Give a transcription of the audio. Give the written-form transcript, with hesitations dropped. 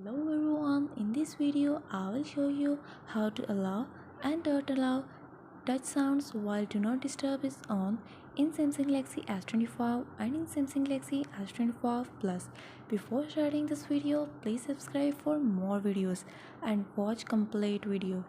Hello everyone, in this video I will show you how to allow and not allow touch sounds while do not disturb is on in Samsung Galaxy S25 and in Samsung Galaxy S25 Plus. Before starting this video, please subscribe for more videos and watch complete video.